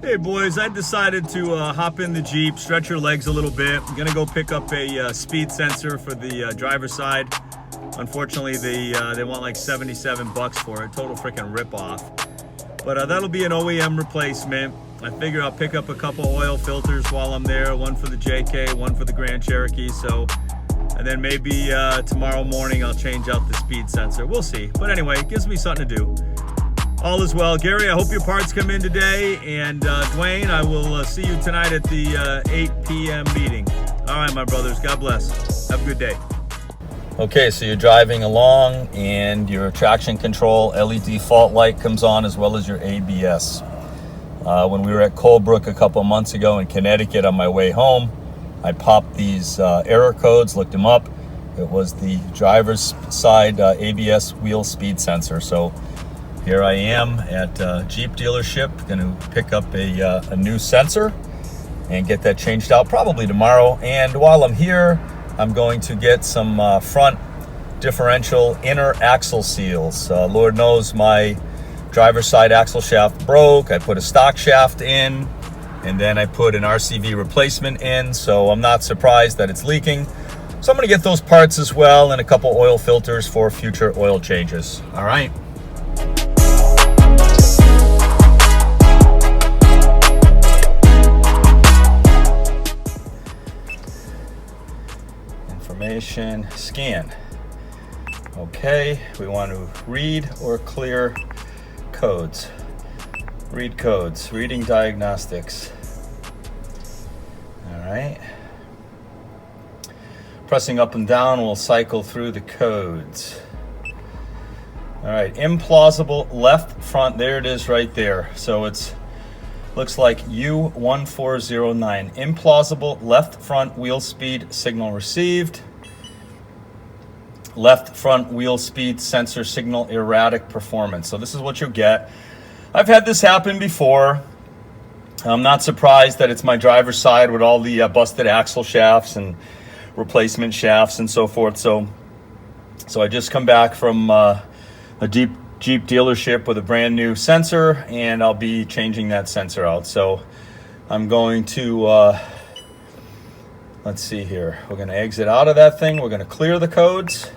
Hey boys, I decided to hop in the Jeep, stretch your legs a little bit. I'm gonna go pick up a speed sensor for the driver's side. Unfortunately, they want like 77 bucks for it, total freaking ripoff. But that'll be an OEM replacement. I figure I'll pick up a couple oil filters while I'm there, one for the JK, one for the Grand Cherokee. And then maybe tomorrow morning I'll change out the speed sensor. We'll see. But anyway, it gives me something to do. All is well. Gary, I hope your parts come in today. And Dwayne, I will see you tonight at the 8 p.m. meeting. All right, my brothers. God bless. Have a good day. Okay, so you're driving along and your traction control LED fault light comes on, as well as your ABS. When we were at Colebrook a couple of months ago in Connecticut on my way home, I popped these error codes, looked them up. It was the driver's side ABS wheel speed sensor. So here I am at Jeep dealership, going to pick up a new sensor and get that changed out probably tomorrow. And while I'm here, I'm going to get some front differential inner axle seals. Lord knows my driver's side axle shaft broke. I put a stock shaft in, and then I put an RCV replacement in, so I'm not surprised that it's leaking. So I'm going to get those parts as well, and a couple oil filters for future oil changes. All right. Information scan. Okay, we want to read or clear codes. Read codes. Reading diagnostics. All right. Pressing up and down will cycle through the codes. All right, implausible left front. There it is right there. So it's looks like U1409. Implausible left front wheel speed signal received. Left front wheel speed sensor signal erratic performance. So this is what you'll get. I've had this happen before. I'm not surprised that it's my driver's side with all the busted axle shafts and replacement shafts and so forth. So I just come back from a Jeep dealership with a brand new sensor, and I'll be changing that sensor out. So I'm going to, let's see here. We're going to exit out of that thing. We're going to clear the codes.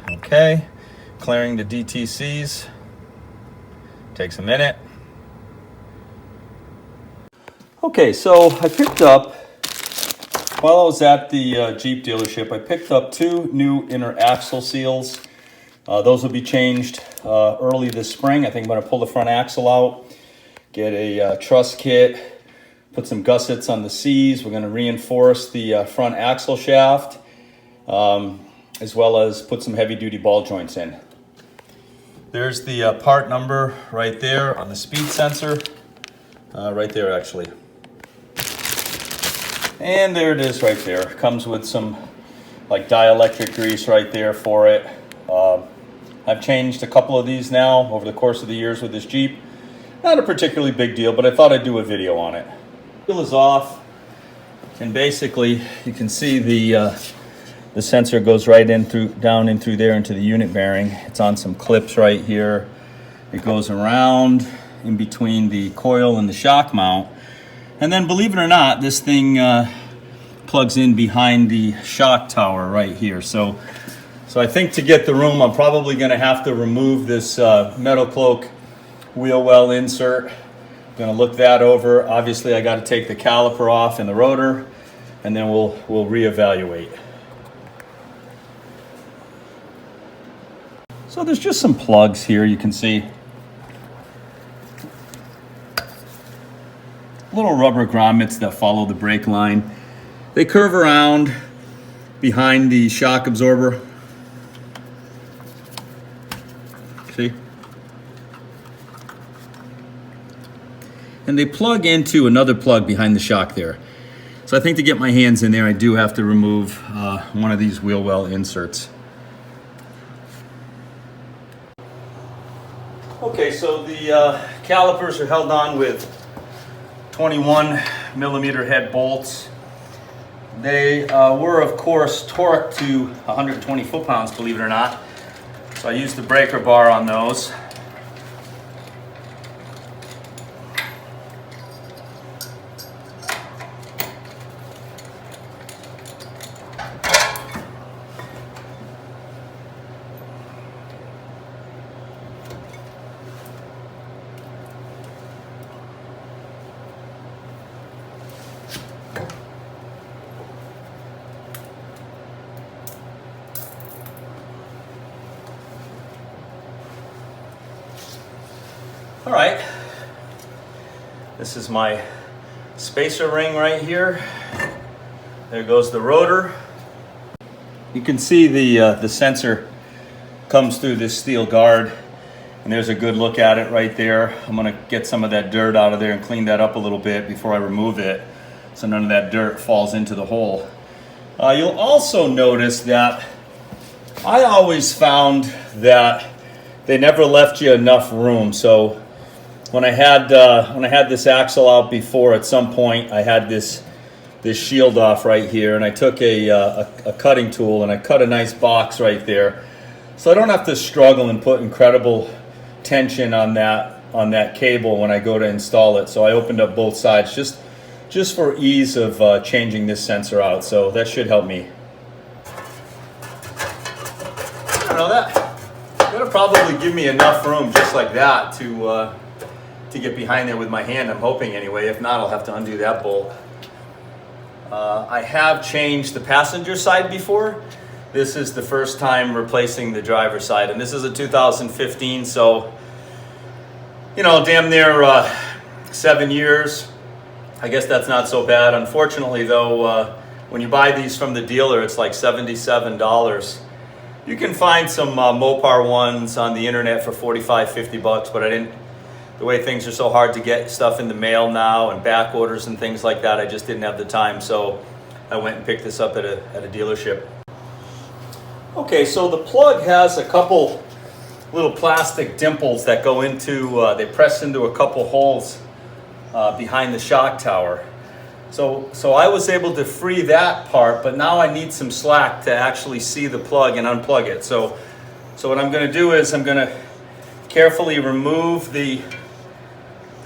Okay, clearing the DTCs. Takes a minute. Okay, so I picked up, while I was at the Jeep dealership, I picked up two new inner axle seals. Those will be changed early this spring. I think I'm going to pull the front axle out, get a truss kit, put some gussets on the C's. We're going to reinforce the front axle shaft, as well as put some heavy-duty ball joints in. There's the part number right there on the speed sensor, right there actually. And there it is right there. Comes with some like dielectric grease right there for it. I've changed a couple of these now over the course of the years with this Jeep. Not a particularly big deal, but I thought I'd do a video on it. Wheel is off, and basically you can see the sensor goes right in through, down in through there into the unit bearing. It's on some clips right here. It goes around in between the coil and the shock mount. And then, believe it or not, this thing plugs in behind the shock tower right here. So I think to get the room, I'm probably going to have to remove this metal cloak wheel well insert. I'm going to look that over. Obviously, I got to take the caliper off and the rotor, and then we'll reevaluate. So there's just some plugs here you can see. Little rubber grommets that follow the brake line. They curve around behind the shock absorber. See? And they plug into another plug behind the shock there. So I think to get my hands in there, I do have to remove one of these wheel well inserts. Okay, so the calipers are held on with 21 millimeter head bolts. They were, of course, torqued to 120 foot-pounds, believe it or not. So I used the breaker bar on those. All right, this is my spacer ring right here. There goes the rotor. You can see the sensor comes through this steel guard, and there's a good look at it right there. I'm gonna get some of that dirt out of there and clean that up a little bit before I remove it, so none of that dirt falls into the hole. You'll also notice that I always found that they never left you enough room. So when I had this axle out before, at some point I had this shield off right here, and I took a cutting tool and I cut a nice box right there, so I don't have to struggle and put incredible tension on that cable when I go to install it. So I opened up both sides just for ease of changing this sensor out. So that should help me. I don't know, that'll probably give me enough room just like that to get behind there with my hand, I'm hoping anyway. If not, I'll have to undo that bolt. I have changed the passenger side before. This is the first time replacing the driver's side, and this is a 2015, so you know, damn near 7 years. I guess that's not so bad. Unfortunately though, when you buy these from the dealer, it's like $77. You can find some Mopar ones on the internet for 45, 50 bucks, but the way things are so hard to get stuff in the mail now and back orders and things like that, I just didn't have the time, so I went and picked this up at a dealership. Okay, so the plug has a couple little plastic dimples that go into, they press into a couple holes behind the shock tower. So I was able to free that part, but now I need some slack to actually see the plug and unplug it. So what I'm going to do is I'm going to carefully remove the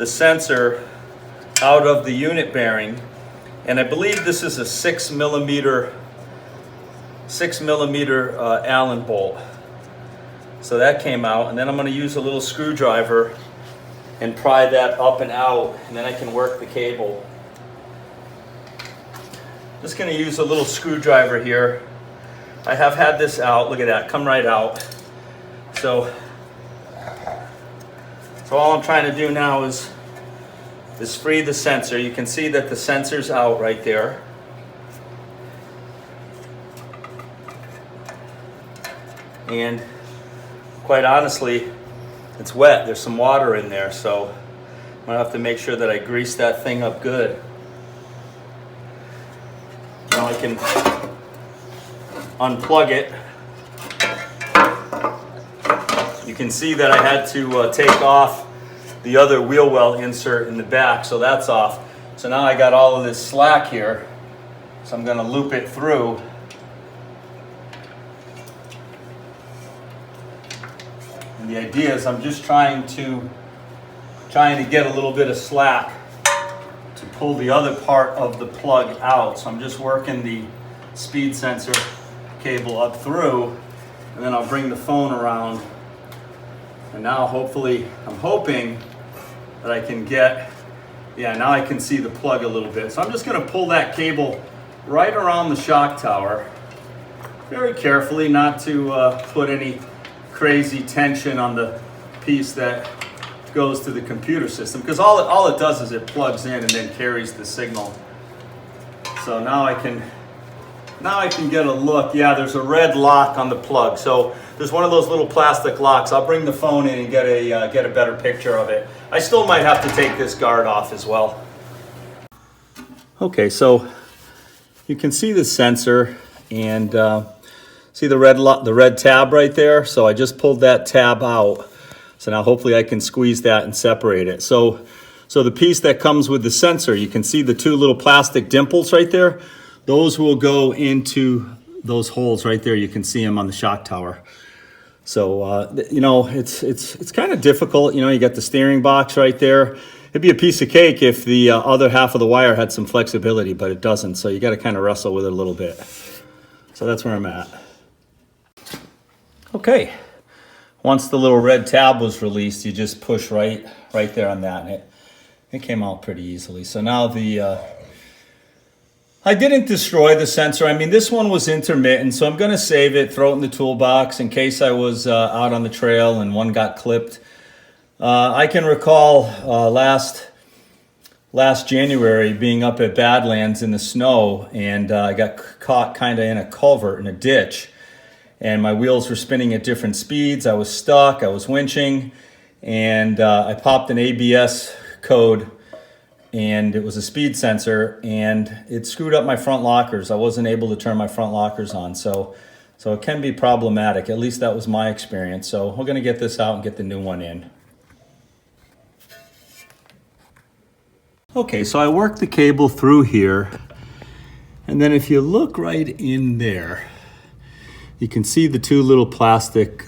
sensor out of the unit bearing, and I believe this is a 6 millimeter Allen bolt. So that came out, and then I'm going to use a little screwdriver and pry that up and out, and then I can work the cable. Just going to use a little screwdriver here. I have had this out. Look at that, come right out. So all I'm trying to do now is free the sensor. You can see that the sensor's out right there. And quite honestly, it's wet. There's some water in there, so I'm gonna have to make sure that I grease that thing up good. Now I can unplug it. You can see that I had to take off the other wheel well insert in the back, so that's off. So now I got all of this slack here, so I'm gonna loop it through. And the idea is I'm just trying to get a little bit of slack to pull the other part of the plug out. So I'm just working the speed sensor cable up through, and then I'll bring the phone around. And now hopefully, I'm hoping that I can get, yeah, now I can see the plug a little bit. So I'm just gonna pull that cable right around the shock tower, very carefully, not to put any crazy tension on the piece that goes to the computer system, because all it does is it plugs in and then carries the signal. So now I can get a look. Yeah, there's a red lock on the plug. So there's one of those little plastic locks. I'll bring the phone in and get a better picture of it. I still might have to take this guard off as well. Okay, so you can see the sensor and see the red tab right there. So I just pulled that tab out. So now hopefully I can squeeze that and separate it. So the piece that comes with the sensor, you can see the two little plastic dimples right there. Those will go into those holes right there. You can see them on the shock tower. So, you know, it's kind of difficult. You know, you got the steering box right there. It'd be a piece of cake if the other half of the wire had some flexibility, but it doesn't. So you got to kind of wrestle with it a little bit. So that's where I'm at. Okay. Once the little red tab was released, you just push right there on that, and it came out pretty easily. So now I didn't destroy the sensor. I mean, this one was intermittent, so I'm going to save it, throw it in the toolbox in case I was out on the trail and one got clipped. I can recall last January being up at Badlands in the snow, and I got caught kind of in a culvert in a ditch, and my wheels were spinning at different speeds. I was stuck, I was winching, and I popped an ABS code, and it was a speed sensor, and it screwed up my front lockers. I wasn't able to turn my front lockers on, so it can be problematic. At least that was my experience. So we're gonna get this out and get the new one in. Okay, so I worked the cable through here, and then if you look right in there, you can see the two little plastic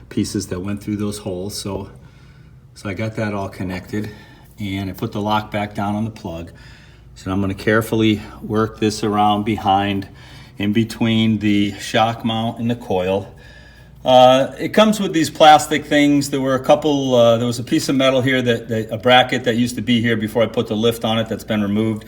pieces that went through those holes. So I got that all connected, and I put the lock back down on the plug. So I'm going to carefully work this around behind, in between the shock mount and the coil. It comes with these plastic things. There were a couple, there was a piece of metal here, a bracket that used to be here before I put the lift on it that's been removed.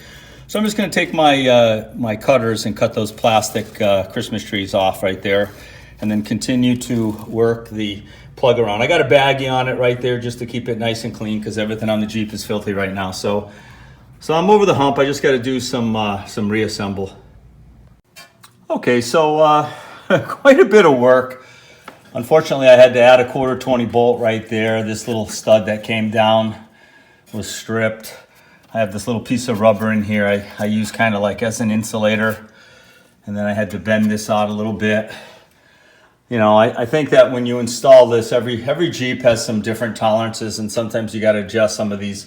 So I'm just gonna take my cutters and cut those plastic Christmas trees off right there, and then continue to work the plug around. I got a baggie on it right there just to keep it nice and clean, because everything on the Jeep is filthy right now. So I'm over the hump. I just gotta do some reassemble. Okay, so quite a bit of work. Unfortunately, I had to add a 1/4 bolt right there. This little stud that came down was stripped. I have this little piece of rubber in here I use kind of like as an insulator. And then I had to bend this out a little bit. You know, I think that when you install this, every Jeep has some different tolerances, and sometimes you got to adjust some of these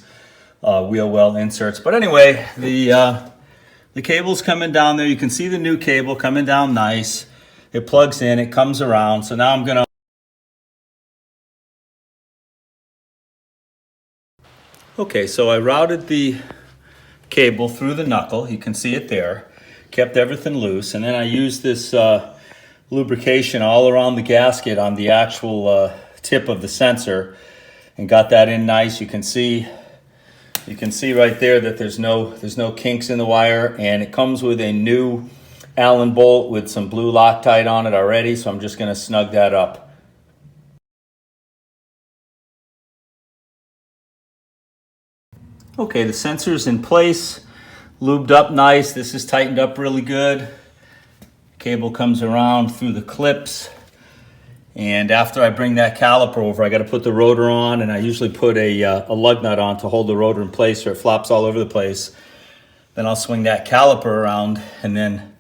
wheel well inserts. But anyway, the cable's coming down there. You can see the new cable coming down nice. It plugs in, it comes around. So now I'm gonna, okay, so I routed the cable through the knuckle. You can see it there. Kept everything loose. And then I used this lubrication all around the gasket on the actual tip of the sensor, and got that in nice. You can see right there that there's no kinks in the wire, and it comes with a new Allen bolt with some blue Loctite on it already, so I'm just going to snug that up. Okay, the sensor's in place, lubed up nice. This is tightened up really good. Cable comes around through the clips, and after I bring that caliper over, I got to put the rotor on, and I usually put a lug nut on to hold the rotor in place, or it flops all over the place. Then I'll swing that caliper around, and then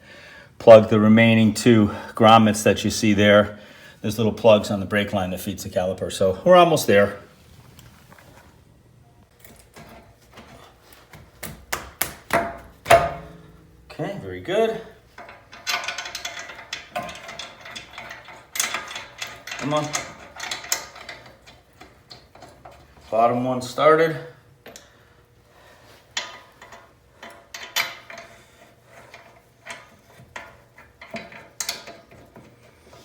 plug the remaining two grommets that you see there. There's little plugs on the brake line that feeds the caliper. So we're almost there. Okay, very good. Come on. Bottom one started.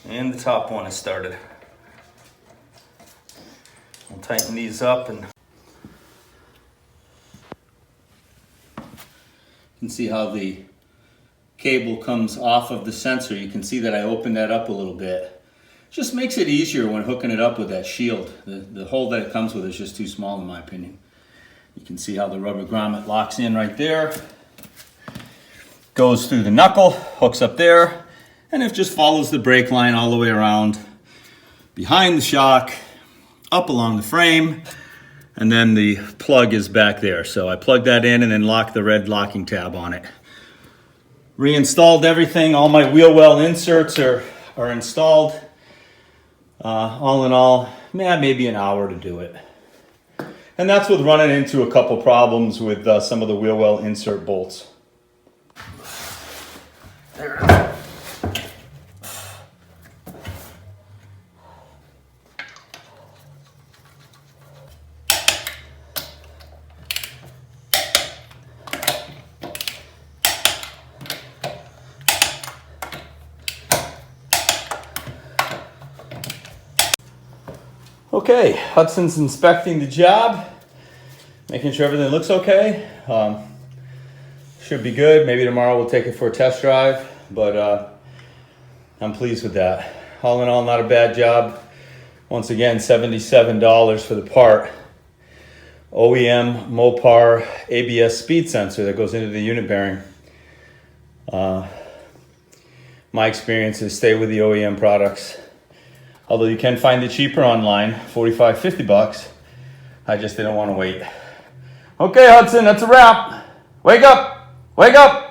And the top one has started. I'll tighten these up, and you can see how the cable comes off of the sensor. You can see that I opened that up a little bit. Just makes it easier when hooking it up with that shield. The hole that it comes with is just too small in my opinion. You can see how the rubber grommet locks in right there. Goes through the knuckle, hooks up there. And it just follows the brake line all the way around, behind the shock, up along the frame, and then the plug is back there. So I plugged that in and then locked the red locking tab on it. Reinstalled everything. All my wheel well inserts are installed. All in all, maybe an hour to do it. And that's with running into a couple problems with some of the wheel well insert bolts. There it is. Okay, Hudson's inspecting the job, making sure everything looks okay. Should be good. Maybe tomorrow we'll take it for a test drive, but I'm pleased with that. All in all, not a bad job. Once again, $77 for the part. OEM Mopar ABS speed sensor that goes into the unit bearing. My experience is stay with the OEM products. Although you can find it cheaper online, $45, $50. I just didn't want to wait. Okay, Hudson, that's a wrap. Wake up! Wake up!